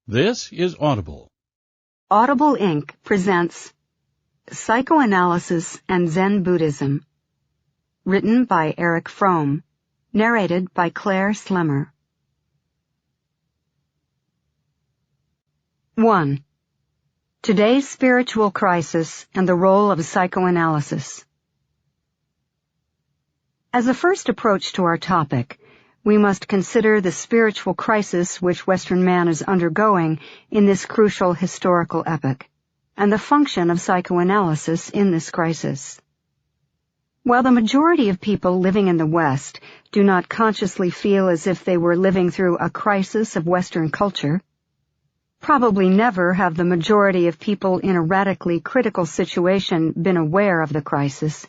This is Audible. Audible Inc. presents Psychoanalysis and Zen Budddhism, written by Eric Fromm, narrated by Claire Slemmer. 1. Today's Spiritual Crisis and the Role of Psychoanalysis. As a first approach to our topic, we must consider the spiritual crisis which Western man is undergoing in this crucial historical epoch, and the function of psychoanalysis in this crisis. While the majority of people living in the West do not consciously feel as if they were living through a crisis of Western culture, probably never have the majority of people in a radically critical situation been aware of the crisis.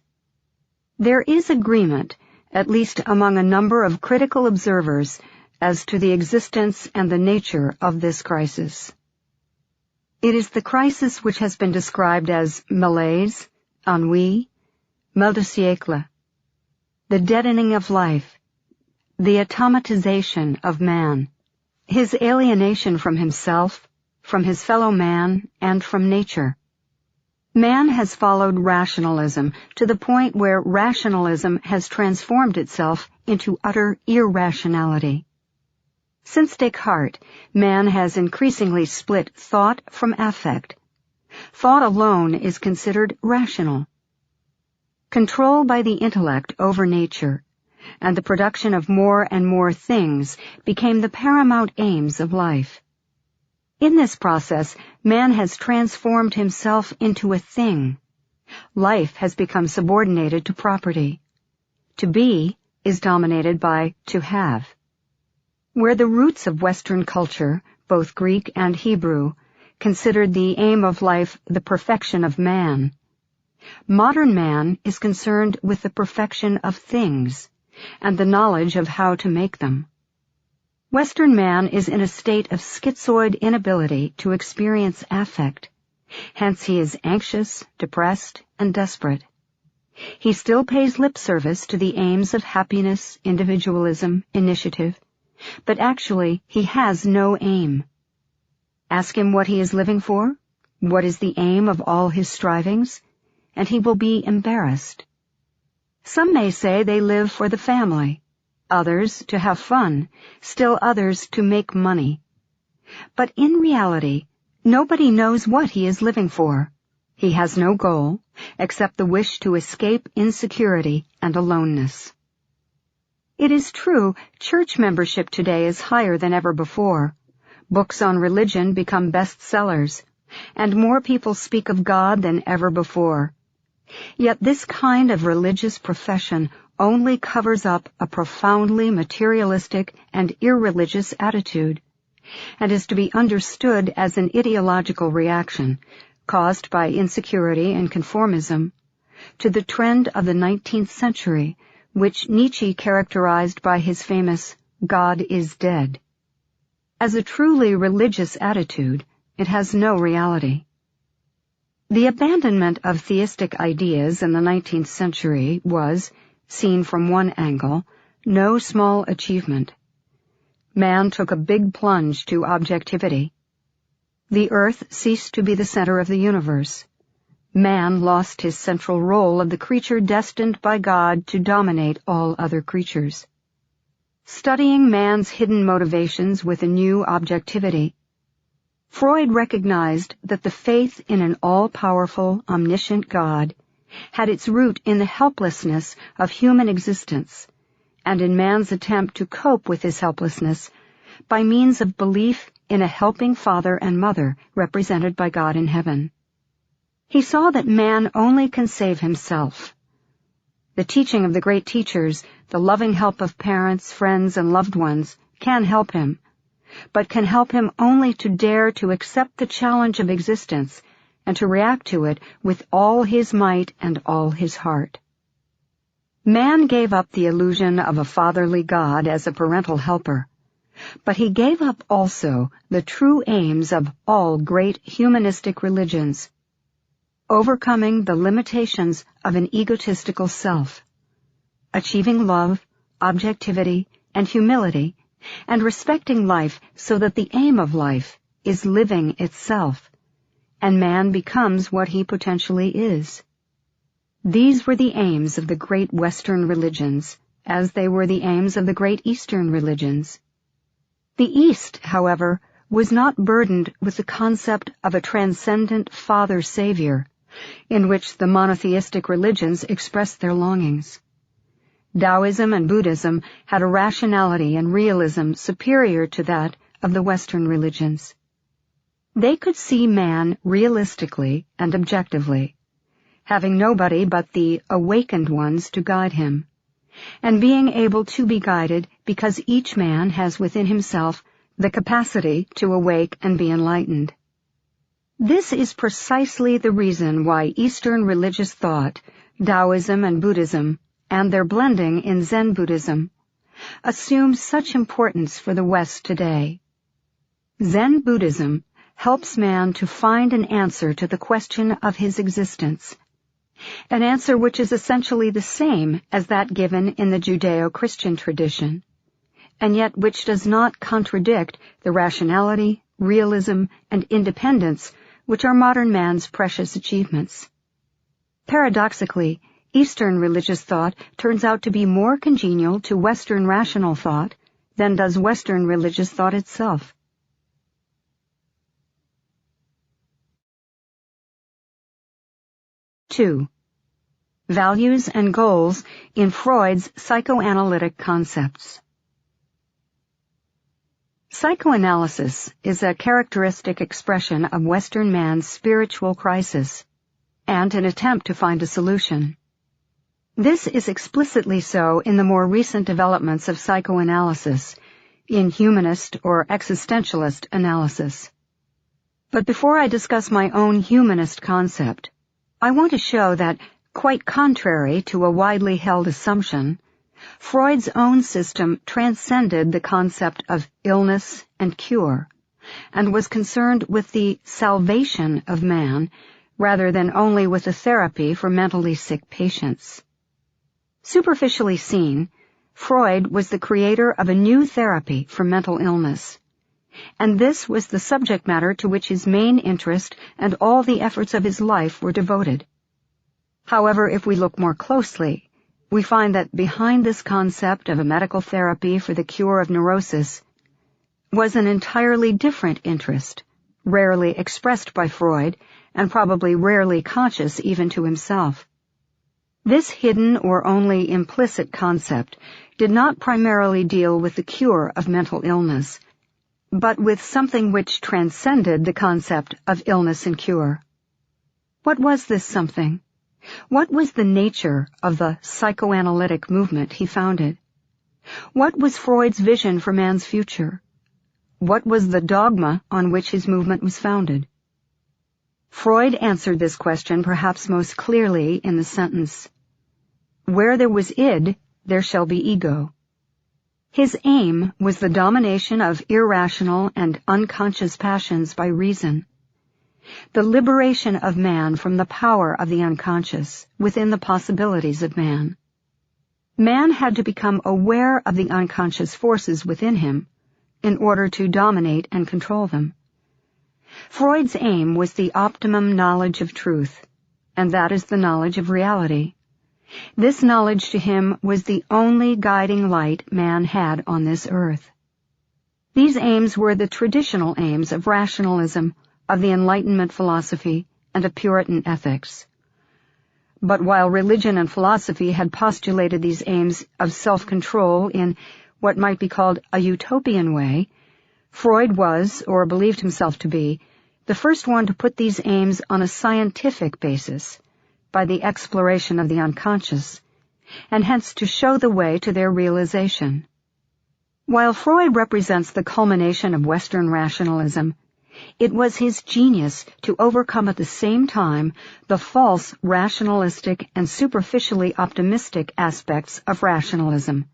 There is agreement, at least among a number of critical observers, as to the existence and the nature of this crisis. It is the crisis which has been described as malaise, ennui, mal de siècle, the deadening of life, the automatization of man, his alienation from himself, from his fellow man, and from nature. Man has followed rationalism to the point where rationalism has transformed itself into utter irrationality. Since Descartes, man has increasingly split thought from affect. Thought alone is considered rational. Control by the intellect over nature, and the production of more and more things became the paramount aims of life. In this process, man has transformed himself into a thing. Life has become subordinated to property. To be is dominated by to have. Where the roots of Western culture, both Greek and Hebrew, considered the aim of life the perfection of man, modern man is concerned with the perfection of things and the knowledge of how to make them. Western man is in a state of schizoid inability to experience affect. Hence he is anxious, depressed, and desperate. He still pays lip service to the aims of happiness, individualism, initiative, but actually he has no aim. Ask him what he is living for, what is the aim of all his strivings, and he will be embarrassed. Some may say they live for the family, others to have fun, still others to make money. But in reality, nobody knows what he is living for. He has no goal, except the wish to escape insecurity and aloneness. It is true, church membership today is higher than ever before. Books on religion become bestsellers, and more people speak of God than ever before. Yet this kind of religious profession only covers up a profoundly materialistic and irreligious attitude, and is to be understood as an ideological reaction, caused by insecurity and conformism, to the trend of the 19th century, which Nietzsche characterized by his famous "God is dead." As a truly religious attitude, it has no reality. The abandonment of theistic ideas in the 19th century was, seen from one angle, no small achievement. Man took a big plunge to objectivity. The earth ceased to be the center of the universe. Man lost his central role of the creature destined by God to dominate all other creatures. Studying man's hidden motivations with a new objectivity, Freud recognized that the faith in an all-powerful, omniscient God had its root in the helplessness of human existence, and in man's attempt to cope with his helplessness by means of belief in a helping father and mother represented by God in heaven. He saw that man only can save himself. The teaching of the great teachers, the loving help of parents, friends, and loved ones, can help him, but can help him only to dare to accept the challenge of existence and to react to it with all his might and all his heart. Man gave up the illusion of a fatherly God as a parental helper, but he gave up also the true aims of all great humanistic religions, overcoming the limitations of an egotistical self, achieving love, objectivity, and humility, and respecting life so that the aim of life is living itself, and man becomes what he potentially is. These were the aims of the great Western religions, as they were the aims of the great Eastern religions. The East, however, was not burdened with the concept of a transcendent Father-Savior, in which the monotheistic religions expressed their longings. Taoism and Buddhism had a rationality and realism superior to that of the Western religions. They could see man realistically and objectively, having nobody but the awakened ones to guide him, and being able to be guided because each man has within himself the capacity to awake and be enlightened. This is precisely the reason why Eastern religious thought, Taoism and Buddhism, and their blending in Zen Buddhism, assume such importance for the West today. Zen Buddhism helps man to find an answer to the question of his existence, an answer which is essentially the same as that given in the Judeo-Christian tradition, and yet which does not contradict the rationality, realism, and independence which are modern man's precious achievements. Paradoxically, Eastern religious thought turns out to be more congenial to Western rational thought than does Western religious thought itself. Two, values and goals in Freud's psychoanalytic concepts. Psychoanalysis is a characteristic expression of Western man's spiritual crisis and an attempt to find a solution. This is explicitly so in the more recent developments of psychoanalysis, in humanist or existentialist analysis. But before I discuss my own humanist concept, I want to show that, quite contrary to a widely held assumption, Freud's own system transcended the concept of illness and cure, and was concerned with the salvation of man rather than only with the therapy for mentally sick patients. Superficially seen, Freud was the creator of a new therapy for mental illness, and this was the subject matter to which his main interest and all the efforts of his life were devoted. However, if we look more closely, we find that behind this concept of a medical therapy for the cure of neurosis was an entirely different interest, rarely expressed by Freud, and probably rarely conscious even to himself. This hidden or only implicit concept did not primarily deal with the cure of mental illness, but with something which transcended the concept of illness and cure. What was this something? What was the nature of the psychoanalytic movement he founded? What was Freud's vision for man's future? What was the dogma on which his movement was founded? Freud answered this question perhaps most clearly in the sentence, "Where there was id, there shall be ego." His aim was the domination of irrational and unconscious passions by reason, the liberation of man from the power of the unconscious within the possibilities of man. Man had to become aware of the unconscious forces within him in order to dominate and control them. Freud's aim was the optimum knowledge of truth, and that is the knowledge of reality. This knowledge to him was the only guiding light man had on this earth. These aims were the traditional aims of rationalism, of the Enlightenment philosophy, and of Puritan ethics. But while religion and philosophy had postulated these aims of self-control in what might be called a utopian way, Freud was, or believed himself to be, the first one to put these aims on a scientific basis, by the exploration of the unconscious, and hence to show the way to their realization. While Freud represents the culmination of Western rationalism, it was his genius to overcome at the same time the false rationalistic and superficially optimistic aspects of rationalism,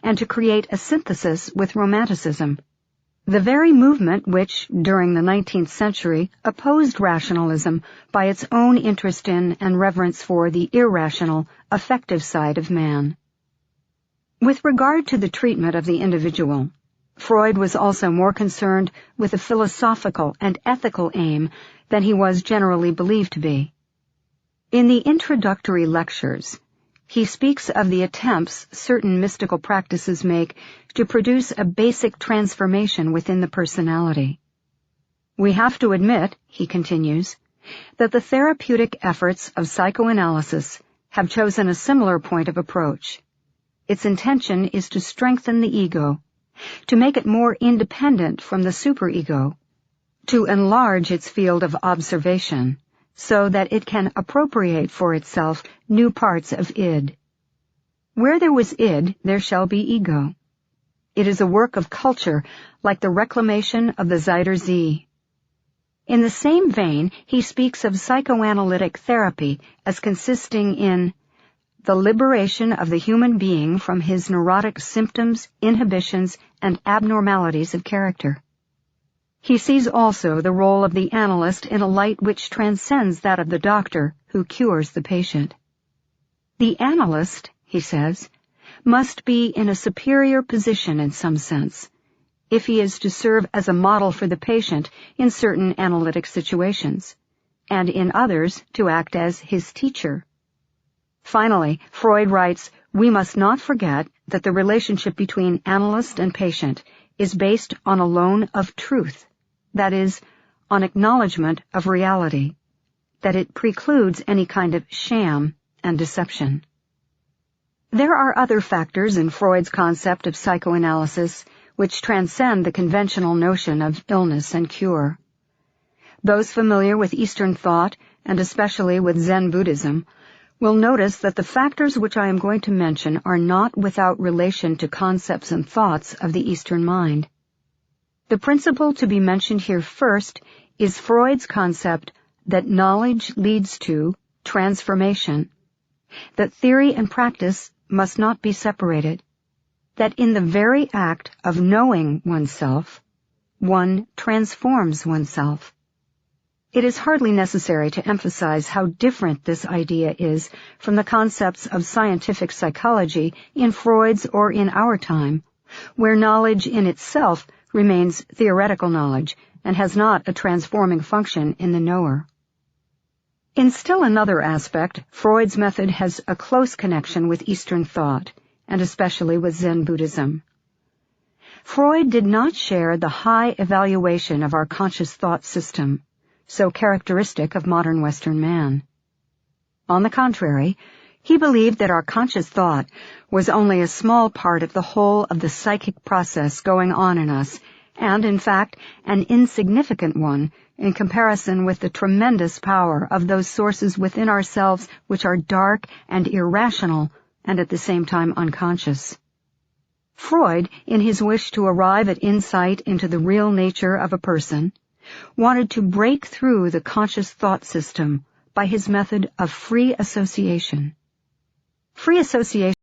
and to create a synthesis with Romanticism, the very movement which, during the 19th century, opposed rationalism by its own interest in and reverence for the irrational, affective side of man. With regard to the treatment of the individual, Freud was also more concerned with a philosophical and ethical aim than he was generally believed to be. In the introductory lectures, he speaks of the attempts certain mystical practices make to produce a basic transformation within the personality. We have to admit, he continues, that the therapeutic efforts of psychoanalysis have chosen a similar point of approach. Its intention is to strengthen the ego, to make it more independent from the superego, to enlarge its field of observation, so that it can appropriate for itself new parts of id. Where there was id, there shall be ego. It is a work of culture, like the reclamation of the Zuider Zee. In the same vein, he speaks of psychoanalytic therapy as consisting in the liberation of the human being from his neurotic symptoms, inhibitions, and abnormalities of character. He sees also the role of the analyst in a light which transcends that of the doctor who cures the patient. The analyst, he says, must be in a superior position in some sense, if he is to serve as a model for the patient in certain analytic situations, and in others to act as his teacher. Finally, Freud writes, we must not forget that the relationship between analyst and patient is based on a loan of truth, that is, on acknowledgement of reality, that it precludes any kind of sham and deception. There are other factors in Freud's concept of psychoanalysis which transcend the conventional notion of illness and cure. Those familiar with Eastern thought, and especially with Zen Buddhism, will notice that the factors which I am going to mention are not without relation to concepts and thoughts of the Eastern mind. The principle to be mentioned here first is Freud's concept that knowledge leads to transformation, that theory and practice must not be separated, that in the very act of knowing oneself, one transforms oneself. It is hardly necessary to emphasize how different this idea is from the concepts of scientific psychology in Freud's or in our time, where knowledge in itself remains theoretical knowledge and has not a transforming function in the knower. In still another aspect, Freud's method has a close connection with Eastern thought, and especially with Zen Buddhism. Freud did not share the high evaluation of our conscious thought system, so characteristic of modern Western man. On the contrary, he believed that our conscious thought was only a small part of the whole of the psychic process going on in us, and, in fact, an insignificant one in comparison with the tremendous power of those sources within ourselves which are dark and irrational and at the same time unconscious. Freud, in his wish to arrive at insight into the real nature of a person, wanted to break through the conscious thought system by his method of free association. Free association